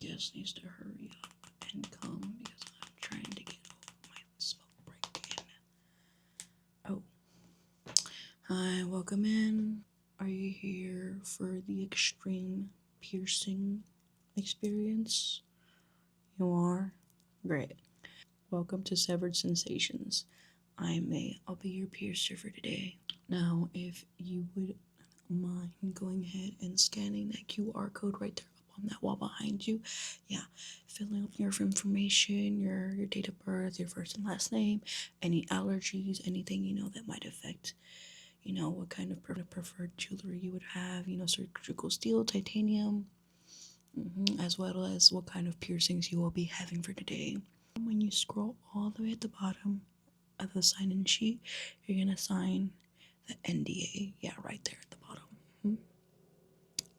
This guest needs to hurry up and come because I'm trying to get my smoke break in. Oh. Hi, welcome in. Are you here for the extreme piercing experience? You are? Great. Welcome to Severed Sensations. I'll be your piercer for today. Now, if you would mind going ahead and scanning that QR code right there up on that wall behind you. Yeah, filling out your information, your date of birth, your first and last name, any allergies, anything that might affect what kind of preferred jewelry you would have, surgical steel, titanium, as well as what kind of piercings you will be having for today. When you scroll all the way at the bottom of the sign-in sheet, you're gonna sign the NDA. Yeah, right there at the bottom.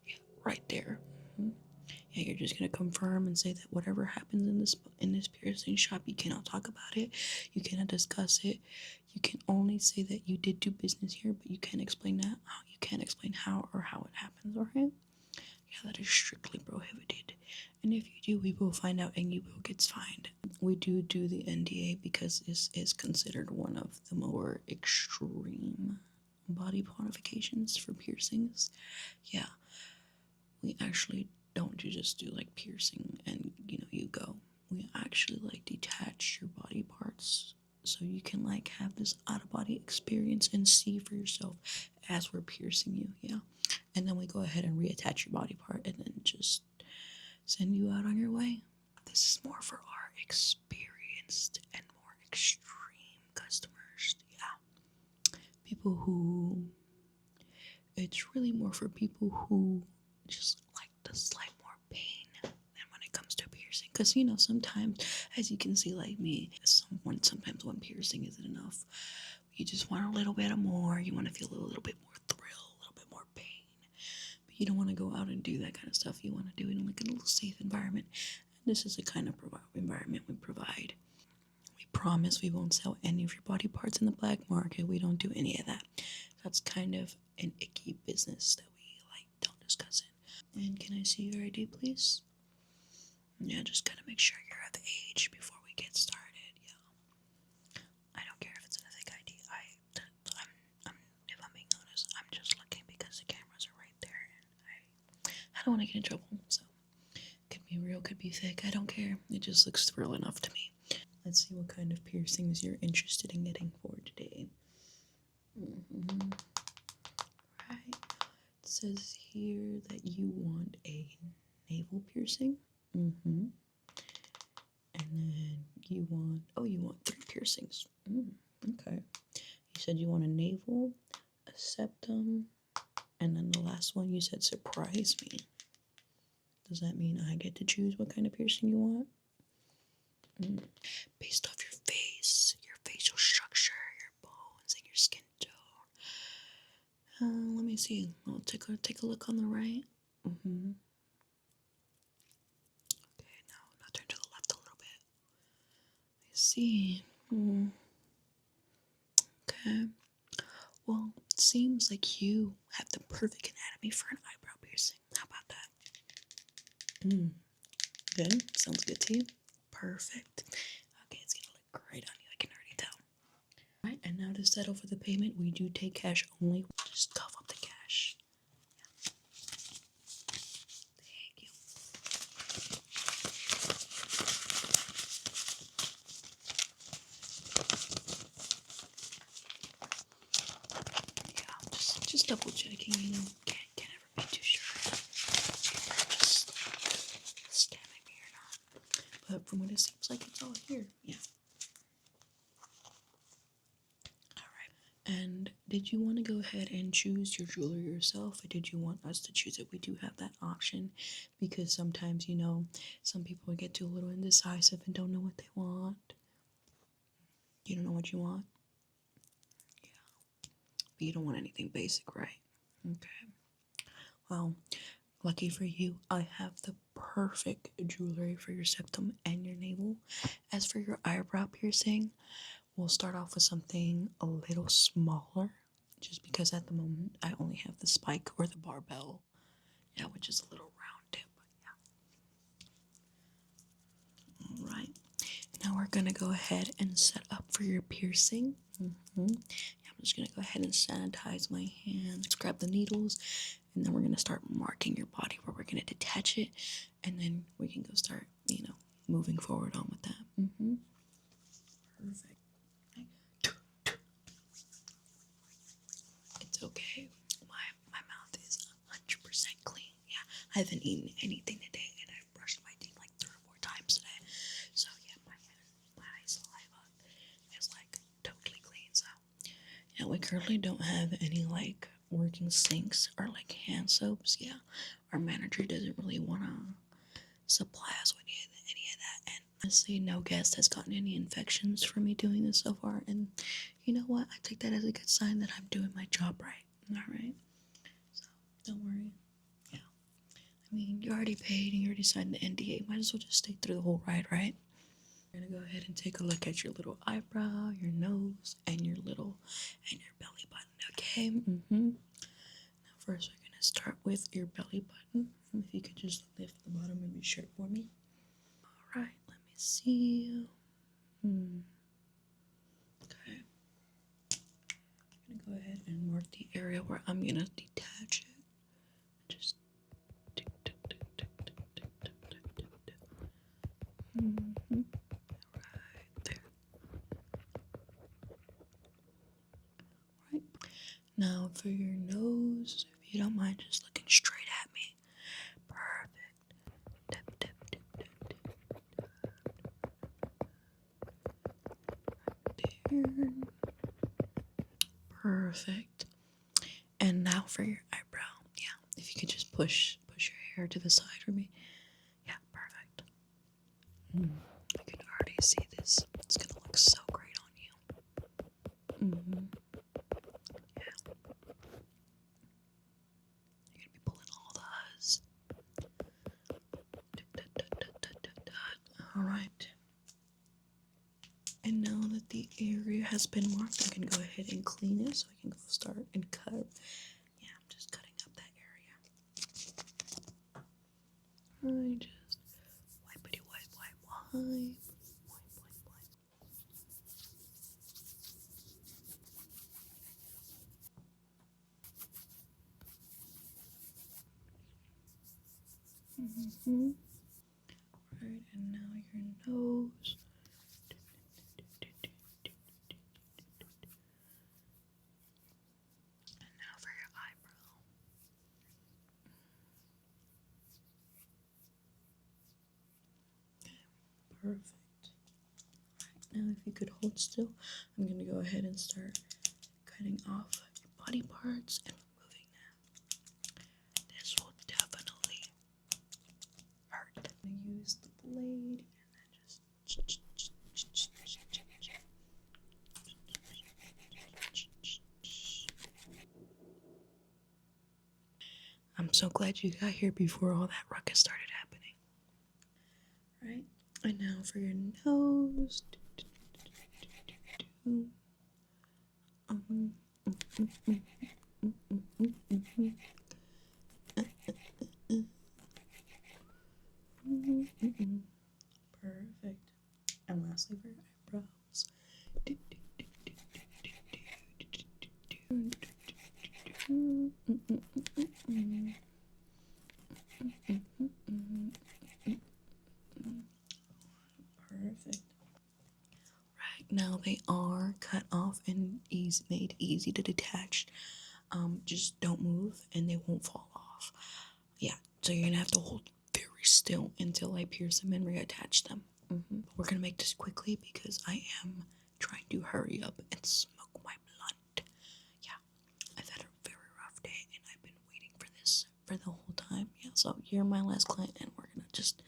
Yeah, right there. Yeah, you're just gonna confirm and say that whatever happens in this piercing shop, you cannot talk about it. You cannot discuss it. You can only say that you did do business here, but you can't explain that. You can't explain how or how it happens. Alright? Yeah, that is strictly prohibited. And if you do, we will find out and you will get fined. We do the NDA because this is considered one of the more extreme body modifications for piercings. Yeah, we actually don't just do like piercing and you go. We actually like detach your body parts so you can like have this out of body experience and see for yourself as we're piercing you. Yeah, and then we go ahead and reattach your body part and then just send you out on your way. This is more for our experienced and more extreme customers. Yeah, it's really more for people who just like the slight more pain than when it comes to piercing. Because sometimes, as you can see, like me, sometimes one piercing isn't enough. You just want a little bit more. You want to feel a little bit more thrill, a little bit more pain. But you don't want to go out and do that kind of stuff. You want to do it in like a little safe environment. And this is the kind of environment we provide. We promise we won't sell any of your body parts in the black market. We don't do any of that. That's kind of an icky business that we don't discuss it. And can I see your ID, please? Yeah, just gotta make sure you're of age before we get started. Yeah, I don't care if it's a fake ID. If I'm being honest, I'm just looking because the cameras are right there, and I don't want to get in trouble. So, could be real, could be fake. I don't care. It just looks real enough to me. Let's see what kind of piercings you're interested in getting for today. Right. It says here that you want a navel piercing. And then you want 3 piercings. Okay. You said you want a navel, a septum, and then the last one you said surprise me. Does that mean I get to choose what kind of piercing you want? Based off your face, your facial structure, your bones, and your skin tone. Let me see. I'll take a look on the right. Okay, now turn to the left a little bit. I see. Okay. Well, it seems like you have the perfect anatomy for an eyebrow piercing. How about that? Good. Sounds good to you? Perfect. Okay, it's gonna look great on you. I can already tell. Alright, and now to settle for the payment, we do take cash only. Just cough up the cash. Yeah. Thank you. Yeah, just double checking, can't ever be too sure. Just scamming me or not. But from what it seems like, it's all here. Yeah. And did you want to go ahead and choose your jewelry yourself, or did you want us to choose it? We do have that option because sometimes, some people get too a little indecisive and don't know what they want. You don't know what you want? Yeah. But you don't want anything basic, right? Okay. Well, lucky for you, I have the perfect jewelry for your septum and your navel. As for your eyebrow piercing, we'll start off with something a little smaller, just because at the moment I only have the spike or the barbell, which is a little round tip, Alright, now we're gonna go ahead and set up for your piercing. I'm just gonna go ahead and sanitize my hands, grab the needles, and then we're gonna start marking your body where we're gonna detach it, and then we can go start, moving forward on with that. Perfect. It's okay. My mouth is 100% clean. Yeah, I haven't eaten anything today, and I've brushed my teeth like 3 or 4 times today. So yeah, my saliva is like totally clean. So yeah, we currently don't have any like working sinks or like hand soaps. Yeah, our manager doesn't really want to supply us with any of that. And honestly, no guest has gotten any infections from me doing this so far. And you know what? I take that as a good sign that I'm doing my job right. Alright? So, don't worry. Yeah. I mean, you already paid and you already signed the NDA. Might as well just stay through the whole ride, right? We're gonna go ahead and take a look at your little eyebrow, your nose, and your belly button, okay? Now, first, we're gonna start with your belly button. If you could just lift the bottom of your shirt for me. Alright, let me see. Okay. I'm gonna go ahead and mark the area where I'm gonna detach it. Just tick, tick, tick, tick, tick, tick, tick, tick, tick, tick. Right there. Right. Now for your nose, if you don't mind just looking straight at me. Perfect. Tip, tip, tip, tip, tip, right there. Perfect. And now for your eyebrow. Yeah, if you could just push your hair to the side for me. Yeah, perfect. I can already see this. It's gonna look so great on you. Yeah. You're gonna be pulling all the huzz. Alright. And now that the area has been marked, I can go ahead and clean it so I can go start and cut. Yeah, I'm just cutting up that area. I just wipe. Right, and now your nose. And now for your eyebrow. Perfect. Right, now if you could hold still, I'm going to go ahead and start cutting off your body parts and removing them. This will definitely hurt. I'm going to use the blade and then just I'm so glad you got here before all that ruckus started happening. Right? And now for your nose. Perfect. And lastly for your eyebrows. Perfect. Right now they are cut off and made easy to detach. Just don't move and they won't fall off. Yeah, so you're gonna have to hold very still until I pierce them and reattach them. We're gonna make this quickly because I am trying to hurry up and smoke my blunt. Yeah, I've had a very rough day and I've been waiting for this for the whole time. Yeah, so you're my last client and we're gonna just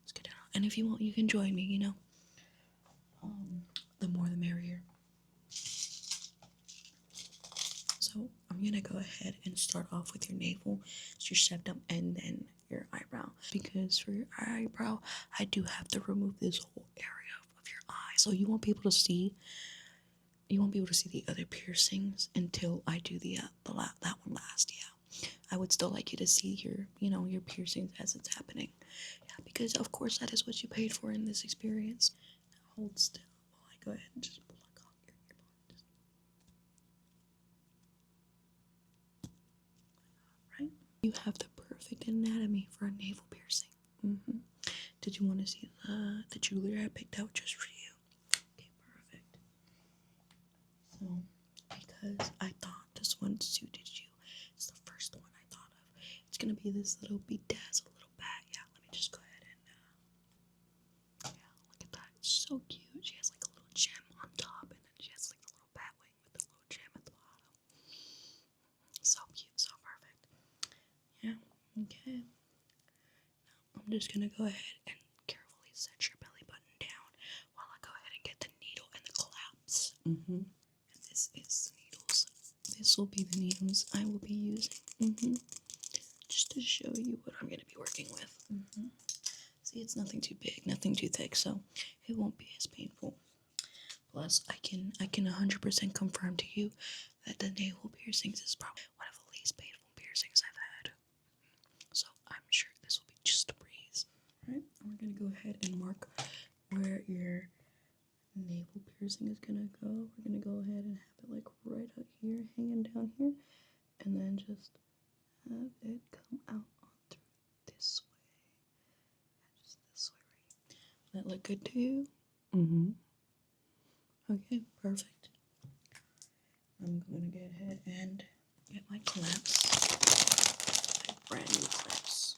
let's get down. And if you want, you can join me. The more the merrier. So I'm gonna go ahead and start off with your navel, your septum, and then your eyebrow. Because for your eyebrow, I do have to remove this whole area of your eye, so you won't be able to see. You won't be able to see the other piercings until I do that one last. Yeah, I would still like you to see your piercings as it's happening. Yeah, because of course that is what you paid for in this experience. Now hold still while I go ahead and just pluck off your earbuds. Right? You have the perfect anatomy for a navel piercing. Did you want to see the jewelry I picked out just for you? Okay, perfect. So, because I thought this one suited you, it's the first one I thought of. It's gonna be this little bedazzled little bat. Yeah, let me just go ahead and yeah, look at that. It's so cute. She has like a little gem on top, and then she has like the little bat wing with the little gem at the bottom. So cute, so perfect. Yeah, okay. Now I'm just gonna go ahead and carefully set your belly button down while I go ahead and get the needle and the clamps. And this is the needles. This will be the needles I will be using. Just to show you what I'm gonna be working with. See, it's nothing too big, nothing too thick, so it won't be as painful. Plus, I can 100% confirm to you that the navel piercings is probably one of the least painful piercings I've had. So I'm sure this will be just a breeze. Alright, we're gonna go ahead and mark where your navel piercing is gonna go. We're gonna go ahead and have it like right out here, hanging down here, and then just have it come out on through this way. Just this way, right? Does that look good to you? Okay, perfect. I'm gonna go ahead and get my clamps. My brand new clamps.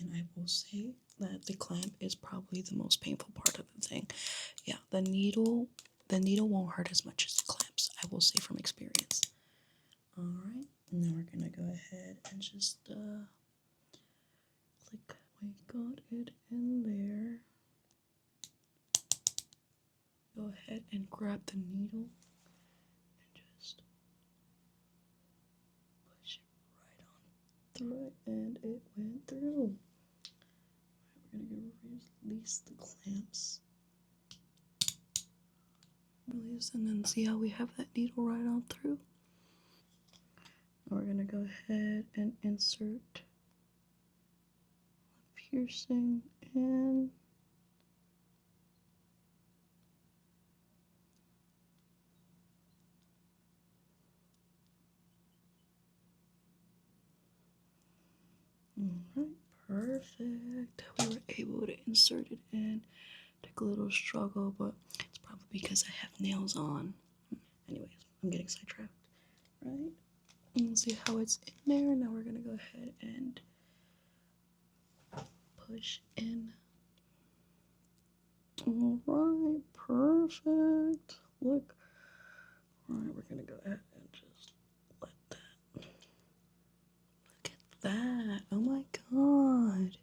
And I will say that the clamp is probably the most painful part of the thing. Yeah, the needle won't hurt as much as the clamps, I will say from experience. Alright, now we're gonna go ahead and just click. We got it in there. Go ahead and grab the needle and just push it right on through it, and it went through. We're gonna release the clamps. Release, and then see how we have that needle right on through. We're gonna go ahead and insert the piercing in. Alright, perfect. We were able to insert it in. Took a little struggle, but it's probably because I have nails on. Anyways, I'm getting sidetracked. Right? And see how it's in there. Now we're gonna go ahead and push in. Alright, perfect. Look. Alright, we're gonna go ahead and just let that. Look at that. Oh my god.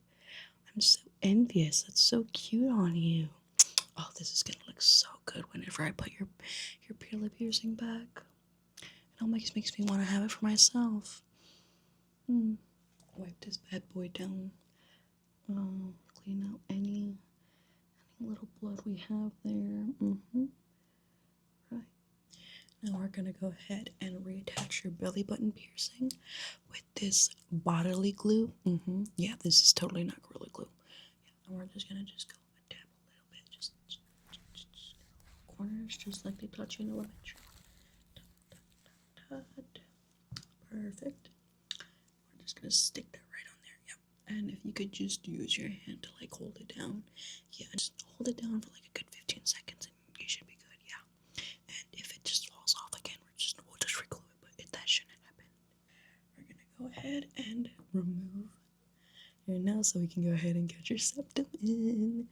I'm so envious. That's so cute on you. Oh, this is gonna look so good whenever I put your lip piercing back. It almost makes me want to have it for myself. Wipe this bad boy down. Clean out any little blood we have there. Right. Now we're gonna go ahead and reattach your belly button piercing with this bodily glue. Yeah, this is totally not Gorilla Glue. Yeah, and we're just gonna go and dab a little bit, just corners, just like they taught you in elementary. Perfect. We're just gonna stick that right on there. Yep. And if you could just use your hand to like hold it down. Yeah, just hold it down for like a good 15 seconds and you should be good. Yeah. And if it just falls off again, we'll just reglue it, but that shouldn't happen. We're gonna go ahead and remove your nail so we can go ahead and get your septum in.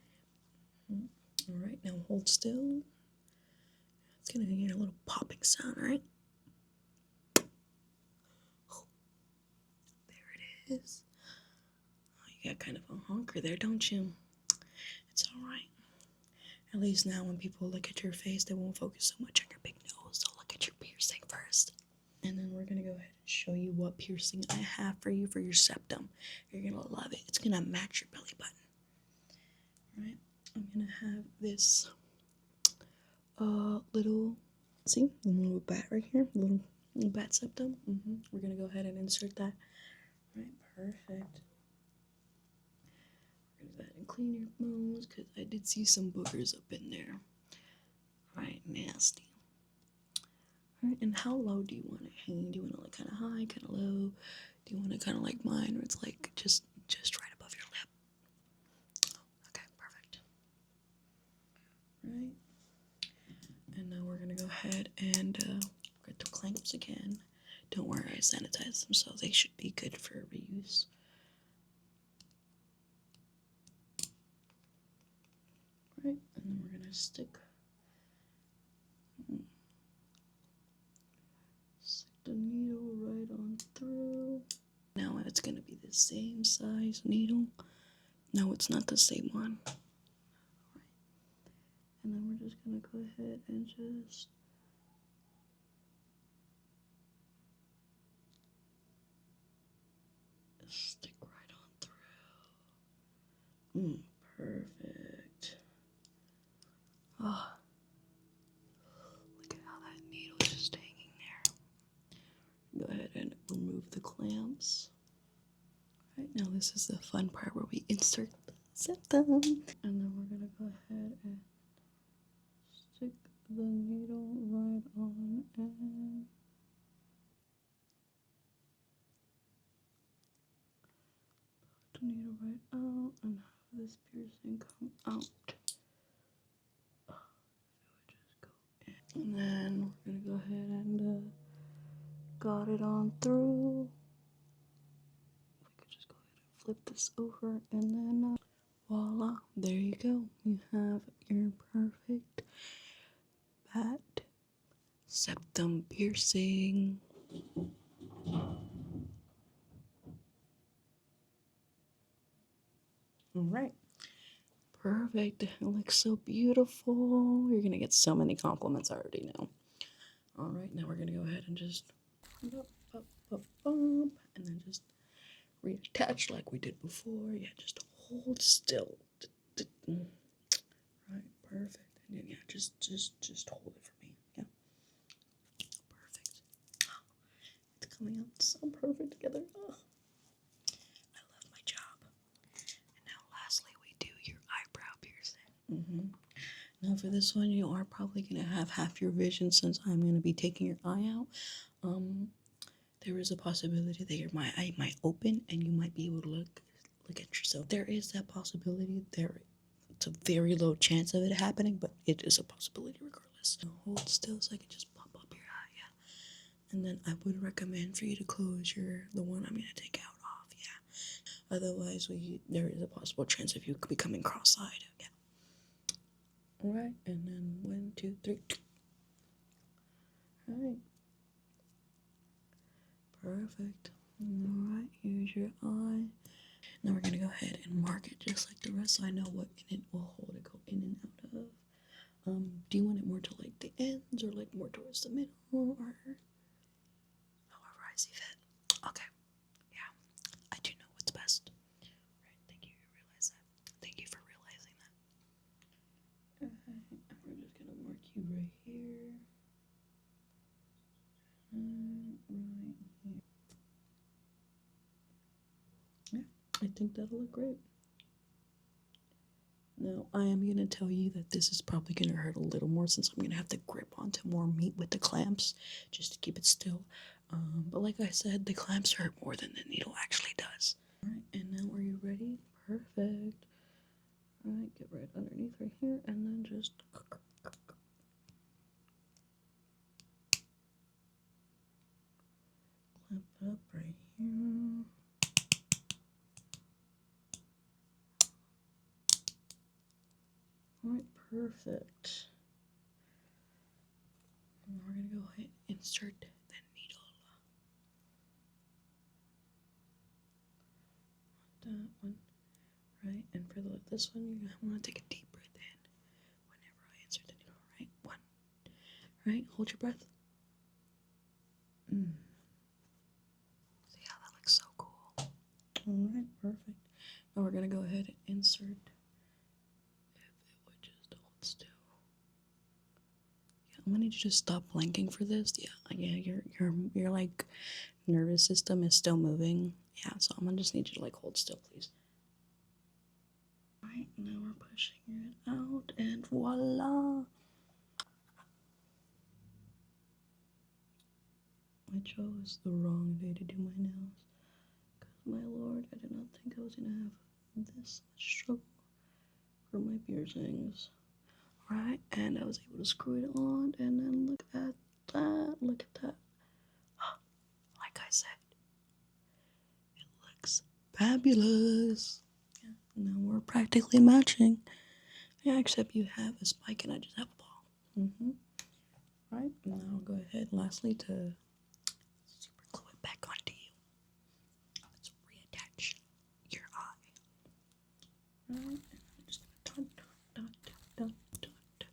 Alright, now hold still. It's gonna get a little popping sound, right? There it is. Oh, you got kind of a honker there, don't you? It's alright. At least now when people look at your face, they won't focus so much on your big gonna go ahead and show you what piercing I have for you for your septum. You're gonna love it. It's gonna match your belly button. Alright, I'm gonna have this little, see, a little bat right here, little bat septum. We're gonna go ahead and insert that. Right, perfect. We're gonna go ahead and clean your bones because I did see some boogers up in there. Right, nasty. Alright, and how low do you want it hanging? Do you want it like kind of high, kind of low? Do you want it kind of like mine, where it's like just right above your lip? Okay, perfect. Right, and now we're gonna go ahead and get the clamps again. Don't worry, I sanitized them, so they should be good for reuse. Right, and then we're gonna stick the needle right on through. Now it's gonna be the same size needle. No, it's not the same one. Right. And then we're just gonna go ahead and just stick right on through. Perfect. Oh, look at how that needle is just hanging there. Go ahead and remove the clamps. Right, now this is the fun part where we insert the septum. And then we're gonna go ahead and stick the needle right on in. Put the needle right out and have this piercing come out. And then we're gonna go ahead and got it on through. We could just go ahead and flip this over, and then voila, there you go. You have your perfect bat septum piercing. All right, perfect. It looks so beautiful. You're gonna get so many compliments, I already know. All right, now we're gonna go ahead and just and then just reattach like we did before. Yeah, just hold still. Right, perfect. And then, yeah, just hold it for me. Yeah, perfect. It's coming out so perfect together. Oh, I love my job. And now, lastly, we do your eyebrow piercing. Now, for this one, you are probably gonna have half your vision since I'm gonna be taking your eye out. There is a possibility that your eye might open and you might be able to look at yourself. There is that possibility. It's a very low chance of it happening, but it is a possibility regardless. Hold still so I can just pop up your eye, yeah. And then I would recommend for you to close the one I'm gonna take out off, yeah. Otherwise, there is a possible chance of you becoming cross-eyed, yeah. All right, and then 1, 2, 3. All right. Perfect. Alright, here's your eye. Now we're gonna go ahead and mark it just like the rest so I know what it will hold it go in and out of. Do you want it more to like the ends or like more towards the middle or however I see fit? Okay. Yeah. I do know what's best. Right, thank you for realizing that. Thank you for realizing that. Okay, and we're just gonna mark you right here. Right here. Yeah, I think that'll look great. Now, I am going to tell you that this is probably going to hurt a little more since I'm going to have to grip onto more meat with the clamps just to keep it still. But like I said, the clamps hurt more than the needle actually does. Alright, and now are you ready? Perfect. Alright, get right underneath right here and then just... clamp it up right here. Alright, perfect. And we're going to go ahead and insert the needle. That one. Right, and for this one, you're going to want to take a deep breath in whenever I insert the needle. Right, 1. Right, hold your breath. Alright, perfect. Now we're gonna go ahead and insert. If it would just hold still. Yeah, I'm gonna need you to stop blinking for this. Yeah, your like nervous system is still moving. Yeah, so I'm gonna just need you to like hold still, please. Alright, now we're pushing it out and voila! I chose the wrong day to do my nails. Because my lord, I did not think I was gonna have this much trouble for my piercings. Right, and I was able to screw it on, and then look at that, look at that. Like I said, it looks fabulous. Yeah, now we're practically matching. Yeah, except you have a spike and I just have a ball. Right, now I'll go ahead lastly to super glue it back onto you. Let's reattach your eye. Right, and I'm just gonna dot, dot, dot, dot, dot.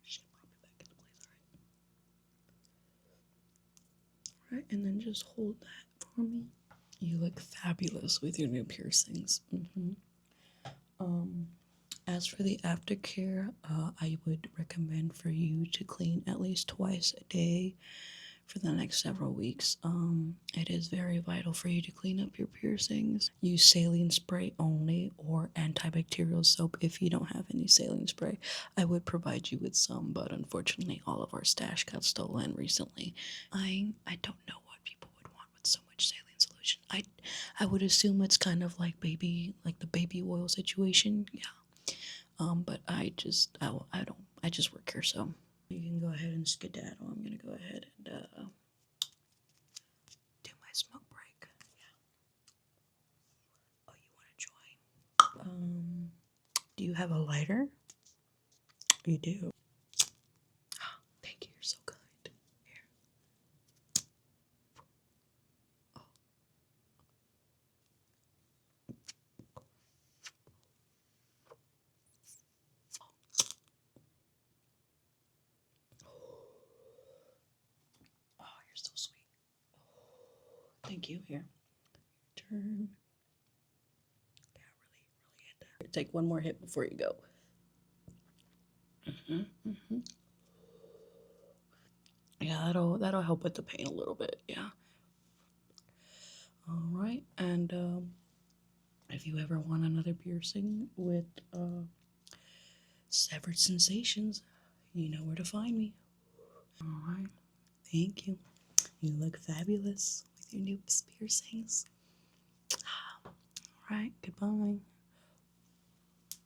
Just pop it back into place, alright? And then just hold that for me. You look fabulous with your new piercings. As for the aftercare, I would recommend for you to clean at least twice a day for the next several weeks. It is very vital for you to clean up your piercings. Use saline spray only or antibacterial soap if you don't have any saline spray. I would provide you with some, but unfortunately all of our stash got stolen recently. I don't know what people would want with so much saline solution. I would assume it's kind of like the baby oil situation. Yeah. But I just work here, so you can go ahead and skedaddle. I'm gonna go ahead and do my smoke break. Yeah. Oh, you want to join? Do you have a lighter? You do. Thank you. You're so kind. Here. Oh. Oh, you're so sweet. Thank you. Here. Turn. Yeah, really hit that. Take one more hit before you go. Yeah, that'll help with the pain a little bit. Yeah. All right, and if you ever want another piercing with severed sensations, you know where to find me. All right, thank you. You look fabulous with your new piercings. All right, goodbye.